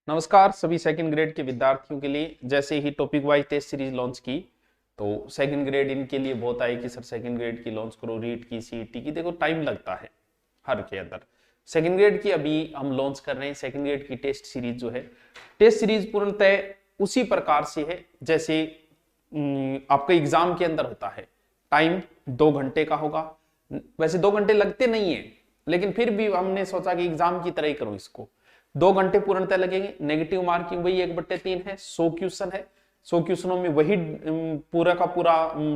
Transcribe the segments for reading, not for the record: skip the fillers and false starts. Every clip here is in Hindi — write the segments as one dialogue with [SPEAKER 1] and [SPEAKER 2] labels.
[SPEAKER 1] नमस्कार सभी सेकंड ग्रेड के विद्यार्थियों के लिए। जैसे ही topic wise test series launch की तो सेकंड ग्रेड इनके लिए बहुत आई कि सर सेकंड ग्रेड की लॉन्च करो, रीट की, सीईटी की। देखो टाइम लगता है हर के अंदर। सेकंड ग्रेड की अभी हम लॉन्च कर रहे हैं। सेकंड ग्रेड की टेस्ट सीरीज जो है, टेस्ट सीरीज पूर्णतः उसी प्रकार से है जैसे आपका एग्जाम के अंदर होता है। टाइम 2 घंटे का होगा। वैसे 2 घंटे लगते नहीं है, लेकिन फिर भी हमने सोचा कि एग्जाम की तरह ही करो इसको। 2 घंटे पूर्णतः लगेंगे। नेगेटिव मार्किंग वही 1/3 है, 100 क्वेश्चन है। 100 क्वेश्चनों में वही पूरा का पूरा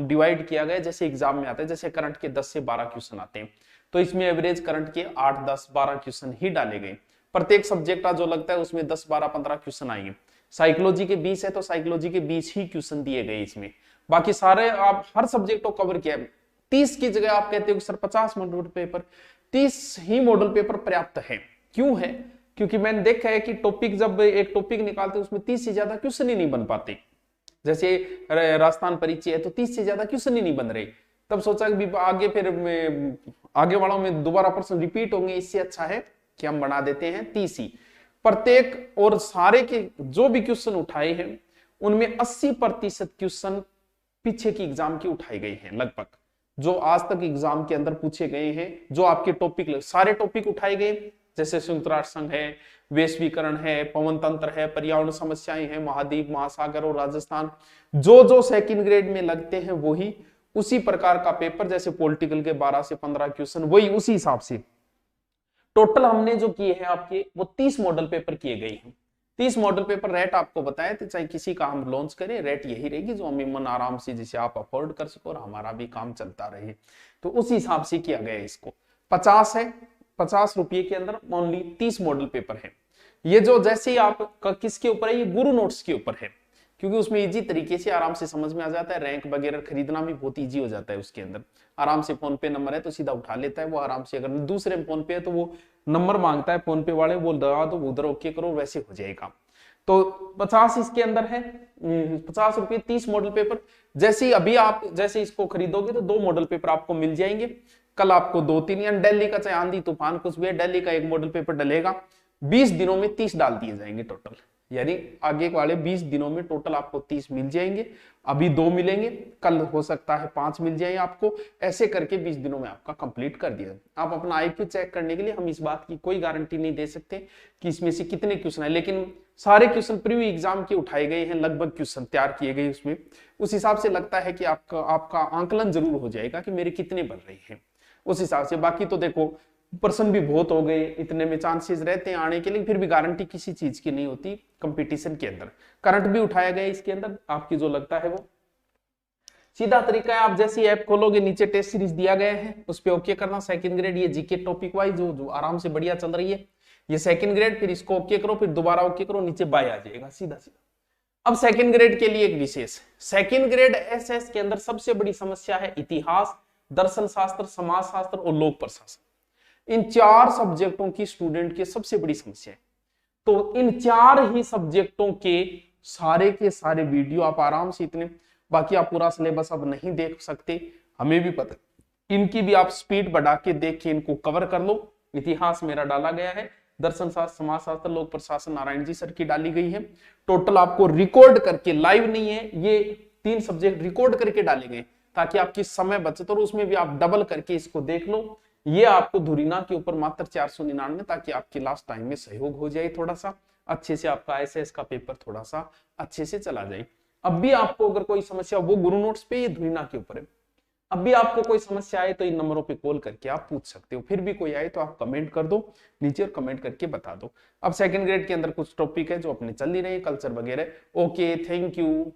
[SPEAKER 1] डिवाइड किया गया जैसे एग्जाम में आता है। जैसे करंट के 10 से 12 क्वेश्चन आते हैं, तो इसमें एवरेज करंट के 8, 10, 12 क्वेश्चन ही डाले गए। प्रत्येक सब्जेक्ट का जो लगता है उसमें 10, 12, 15 क्वेश्चन आएंगे। साइकोलॉजी के 20 है तो साइकोलॉजी के 20 ही क्वेश्चन दिए गए इसमें। बाकी सारे आप हर सब्जेक्ट को कवर किया है। 30 की जगह आप कहते हो कि सर 50 मॉडल पेपर, 30 ही मॉडल पेपर पर्याप्त है। क्यों है? क्योंकि मैंने देखा है कि टॉपिक जब एक टॉपिक निकालते हैं उसमें 30 से ज्यादा क्वेश्चन ही नहीं बन पाते। जैसे राजस्थान परिचय है तो 30 से ज्यादा क्वेश्चन ही नहीं बन रहे। तब सोचा कि आगे फिर आगे वालों में दोबारा प्रश्न रिपीट होंगे, इससे अच्छा है कि हम बना देते हैं 30 ही प्रत्येक। और सारे के जो भी क्वेश्चन उठाए हैं उनमें 80% क्वेश्चन पीछे की एग्जाम की उठाए गए हैं। लगभग जो आज तक एग्जाम के अंदर पूछे गए हैं, जो आपके टॉपिक सारे टॉपिक उठाए गए, जैसे संयुक्त राष्ट्र संघ है, वैश्वीकरण है, पवन तंत्र है, पर्यावरण समस्याएं हैं, महाद्वीप, महासागर और राजस्थान, जो जो सेकंड ग्रेड में लगते हैं वही उसी प्रकार का पेपर। जैसे पॉलिटिकल के 12 से 15 क्वेश्चन वही उसी हिसाब से टोटल हमने जो किए हैं आपके वो 30 मॉडल पेपर किए गए हैं। 30 मॉडल पेपर। रेट आपको बताया तो चाहे किसी का हम लॉन्च करें, रेट यही रहेगी जो हमें मन आराम से जिसे आप अफोर्ड कर सको और हमारा भी काम चलता रहे, तो उसी हिसाब से किया गया है। इसको 50 है, 50 रुपये के अंदर ओनली 30 मॉडल पेपर है। ये जो जैसे ही आप किसके ऊपर है, ये गुरु नोट्स के ऊपर है, क्योंकि उसमें इजी तरीके से आराम से समझ में आ जाता है। रैंक वगैरह खरीदना भी बहुत इजी हो जाता है उसके अंदर। आराम से फोन पे नंबर है तो सीधा उठा लेता है वो आराम से। अगर दूसरे फोन पे है तो वो नंबर मांगता है फोन पे वाले, वो दबा दो, उधर ओके करो, वैसे हो जाएगा। तो 50 इसके अंदर है, 50 रुपये 30 मॉडल पेपर। जैसे ही अभी आप जैसे इसको खरीदोगे तो 2 मॉडल पेपर आपको मिल जाएंगे। कल आपको 2-3 या दिल्ली का चाहे आंधी तूफान कुछ भी है, दिल्ली का 1 मॉडल पेपर डलेगा। 20 दिनों में 30 डाल दिए जाएंगे टोटल, यानी आगे वाले 20 दिनों में टोटल आपको 30 मिल जाएंगे। अभी 2 मिलेंगे, कल हो सकता है 5 मिल जाए आपको। ऐसे करके 20 दिनों में आपका कंप्लीट कर दिया। आप अपना आईक्यू चेक करने के लिए हम इस बात की कोई गारंटी नहीं दे सकते कि इसमें से कितने क्वेश्चन है, लेकिन सारे क्वेश्चन प्रीव्यू एग्जाम के उठाए गए हैं, लगभग क्वेश्चन तैयार किए गए उसमें। उस हिसाब से लगता है कि आपका आंकलन जरूर हो जाएगा कि मेरे कितने बन रहे हैं उस हिसाब से। बाकी तो देखो पर्सन भी बहुत हो गए, इतने में चांसेस रहते हैं आने के लिए, फिर भी गारंटी किसी चीज की नहीं होती कंपटीशन के अंदर। करंट भी उठाया गया इसके अंदर, आपकी जो लगता है वो सीधा तरीका है। आप जैसे ऐप खोलोगे नीचे टेस्ट सीरीज दिया गया है, उस पर ओके करना। सेकंड ग्रेड ये जीके टॉपिक वाइज जो आराम से बढ़िया चल रही है, ये सेकंड ग्रेड। फिर इसको ओके करो, फिर दोबारा ओके करो, नीचे बाय आ जाएगा सीधा सीधा। अब सेकंड ग्रेड के लिए एक विशेष, सेकंड ग्रेड एसएस के अंदर सबसे बड़ी समस्या है इतिहास, दर्शन शास्त्र, समाज शास्त्र और लोक प्रशासन। इन 4 सब्जेक्टों की स्टूडेंट की सबसे बड़ी समस्या है। तो इन 4 ही सब्जेक्टों के सारे वीडियो आप आराम से इतने, बाकी आप पूरा सिलेबस अब नहीं देख सकते, हमें भी पता, इनकी भी आप स्पीड बढ़ा के देख के इनको कवर कर लो। इतिहास मेरा डाला गया है, दर्शन शास्त्र, समाज शास्त्र, लोक प्रशासन नारायण जी सर की डाली गई है। टोटल आपको रिकॉर्ड करके, लाइव नहीं है, ये 3 सब्जेक्ट रिकॉर्ड करके डाले गए ताकि आपकी समय बचत, और उसमें भी आप डबल करके इसको देख लो। ये आपको धुरीना के ऊपर मात्र 499, ताकि आपके लास्ट टाइम में सहयोग हो जाए, थोड़ा सा अच्छे से आपका आईएएस का पेपर थोड़ा सा अच्छे से चला जाए। अब भी आपको अगर कोई समस्या, वो गुरु नोट्स पे, ये धुरीना के ऊपर है। अब भी आपको कोई समस्या आए तो इन नंबरों पे कॉल करके आप पूछ सकते हो। फिर भी कोई आए तो आप कमेंट कर दो नीचे और कमेंट करके बता दो। अब सेकंड ग्रेड के अंदर कुछ टॉपिक है जो अपने चल ही रहे हैं, कल्चर वगैरह। Okay, thank you.